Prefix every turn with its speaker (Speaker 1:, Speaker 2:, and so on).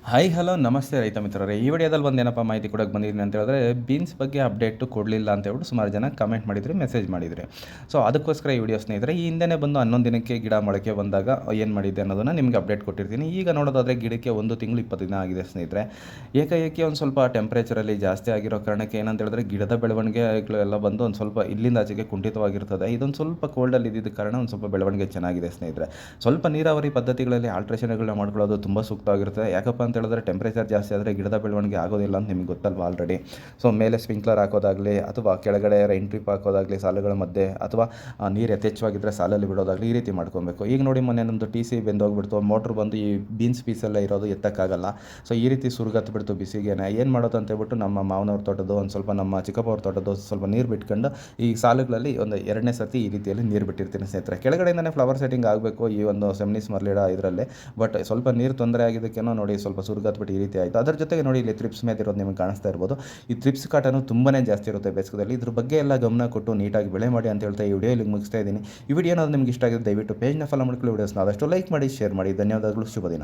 Speaker 1: Hi hello ನಮಸ್ತೆ ರೈತ ಮಿತ್ರರೇ. ಈ ವಿಡಿಯೋದಲ್ಲಿ ಒಂದು ಏನಪ್ಪ ಮಾಹಿತಿ ಕೊಡೋಕೆ ಬಂದಿದ್ದೀನಿ ಅಂತ ಹೇಳಿದ್ರೆ, ಬೀನ್ಸ್ ಬಗ್ಗೆ ಅಪ್ಡೇಟು ಕೊಡಲಿಲ್ಲ ಅಂತ ಹೇಳ್ಬಿಟ್ಟು ಸುಮಾರು ಜನ ಕಮೆಂಟ್ ಮಾಡಿದ್ರಿ, ಮೆಸೇಜ್ ಮಾಡಿದ್ರಿ. ಸೊ ಅದಕ್ಕೋಸ್ಕರ ಈ ವಿಡಿಯೋ ಸ್ನೇಹಿತರೆ, ಈ ಹಿಂದೆನೇ ಬಂದು 11 ದಿನಕ್ಕೆ ಗಿಡ ಮೊಳಕೆ ಬಂದಾಗ ಏನು ಮಾಡಿದ್ದೆ ಅನ್ನೋದನ್ನು ನಿಮಗೆ ಅಪ್ಡೇಟ್ ಕೊಟ್ಟಿರ್ತೀನಿ. ಈಗ ನೋಡೋದಾದರೆ ಗಿಡಕ್ಕೆ 1 ತಿಂಗಳು 20 ದಿನ ಆಗಿದೆ ಸ್ನೇಹಿತರೆ. ಏಕಾಏಕಿ ಒಂದು ಸ್ವಲ್ಪ ಟೆಂಪ್ರೇಚರಲ್ಲಿ ಜಾಸ್ತಿ ಆಗಿರೋ ಕಾರಣಕ್ಕೆ ಏನಂತ ಹೇಳಿದ್ರೆ, ಗಿಡದ ಬೆಳವಣಿಗೆಗಳೆಲ್ಲ ಬಂದು ಒಂದು ಸ್ವಲ್ಪ ಇಲ್ಲಿಂದ ಆಚೆಗೆ ಕುಂಠಿತವಾಗಿರ್ತದೆ. ಇದೊಂದು ಸ್ವಲ್ಪ ಕೋಲ್ಡಲ್ಲಿ ಇದ್ದಿದ್ದ ಕಾರಣ ಒಂದು ಸ್ವಲ್ಪ ಬೆಳವಣಿಗೆ ಚೆನ್ನಾಗಿದೆ ಸ್ನೇಹಿತರೆ. ಸ್ವಲ್ಪ ನೀರಾವರಿ ಪದ್ಧತಿಗಳಲ್ಲಿ ಆಲ್ಟ್ರೇಷನ್ಗಳನ್ನ ಮಾಡ್ಕೊಳ್ಳೋದು ತುಂಬ ಸೂಕ್ತವಾಗಿರುತ್ತೆ. ಯಾಕಪ್ಪ ಅಂತ ಹೇಳಿದ್ರೆ ಟೆಂಪ್ರೇಚರ್ ಜಾಸ್ತಿ ಆದರೆ ಗಿಡದ ಬೆಳವಣಿಗೆ ಆಗೋದಿಲ್ಲ ಅಂತ ನಿಮಗೆ ಗೊತ್ತಲ್ವ ಆಲ್ರೆಡಿ. ಸೊ ಮೇಲೆ ಸ್ಪ್ರಿಂಕ್ಲರ್ ಹಾಕೋದಾಗಲಿ ಅಥವಾ ಕೆಳಗಡೆ ರೈನ್ ಡ್ರಿಪ್ ಹಾಕೋದಾಗಲಿ ಸಾಲುಗಳ ಮಧ್ಯೆ, ಅಥವಾ ನೀರು ಯಥೇಚ್ಛವಾಗಿದ್ದರೆ ಸಾಲಲ್ಲಿ ಬಿಡೋದಾಗಲಿ, ಈ ರೀತಿ ಮಾಡ್ಕೊಬೇಕು. ಈಗ ನೋಡಿ ಮೊನ್ನೆ ನಮ್ಮದು ಟಿ ಸಿ ಬೆಂದೋಗ್ಬಿಡ್ತು, ಮೋಟ್ರ್ ಬಂದು ಈ ಬೀನ್ಸ್ ಪೀಸಲ್ಲೇ ಇರೋದು ಎತ್ತಕ್ಕಾಗಲ್ಲ. ಸೊ ಈ ರೀತಿ ಸುರುಗತ್ಬಿಡ್ತು ಬಿಸಿಗೇನೆ. ಏನು ಮಾಡೋದು ಅಂತ ಹೇಳ್ಬಿಟ್ಟು ನಮ್ಮ ಮಾವನವ್ರ ತೋಟದ್ದು ಒಂದು ಸ್ವಲ್ಪ, ನಮ್ಮ ಚಿಕ್ಕಪ್ಪವ್ರ ತೋಟದ್ದು ಸ್ವಲ್ಪ ನೀರು ಬಿಟ್ಕೊಂಡು ಈ ಸಾಲುಗಳಲ್ಲಿ ಒಂದು 2ನೇ ಸರ್ತಿ ಈ ರೀತಿಯಲ್ಲಿ ನೀರು ಬಿಟ್ಟಿರ್ತೀನಿ ಸ್ನೇಹಿತರೆ. ಕೆಳಗಡೆಯಿಂದನೇ ಫ್ಲವರ್ ಸೆಟ್ಟಿಂಗ್ ಆಗಬೇಕು ಈ ಒಂದು ಸೆಮ್ನಿಸ್ ಮರ್ಲಿಡ ಇದರಲ್ಲಿ. ಬಟ್ ಸ್ವಲ್ಪ ನೀರು ತೊಂದರೆ ಆಗಿದ್ದಕ್ಕೇನೋ ನೋಡಿ ಸ್ವಲ್ಪ ಸುರುಗತ್ಬಿಟ್ಟು ಈ ರೀತಿ ಆಯಿತು. ಅದರ ಜೊತೆಗೆ ನೋಡಿ ಇಲ್ಲಿ ಥ್ರಿಪ್ಸ್ ಮೇದಿರೋದು ನಿಮಗೆ ಕಾಣಿಸ್ತಾ ಇರ್ಬೋದು. ಈ ಥ್ರಿಪ್ಸ್ ಕಾಟನು ತುಂಬಾ ಜಾಸ್ತಿ ಇರುತ್ತೆ ಬೇಸಿಗೆಯಲ್ಲಿ. ಇದ್ರ ಬಗ್ಗೆ ಎಲ್ಲ ಗಮನ ಕೊಟ್ಟು ನೀಟಾಗಿ ಬೆಳೆ ಮಾಡಿ ಅಂತ ಹೇಳ್ತಾ ಈ ವಿಡಿಯೋ ಇಲ್ಲಿ ಮುಗಿಸ್ತಾ ಇದ್ದೀನಿ. ಈ ವಿಡಿಯೋ ಏನಾದರೂ ನಿಮ್ಗೆ ಇಷ್ಟ ಆಗಿದೆ ದಯವಿಟ್ಟು ಪೇಜ್ನ ಫಾಲೋ ಮಾಡ್ಕೊಳ್ಳಿ. ವಿಡಿಯೋಸ್ನ ಆದಷ್ಟು ಲೈಕ್ ಮಾಡಿ, ಶೇರ್ ಮಾಡಿ. ಧನ್ಯವಾದಗಳು. ಶುಭ ದಿನ.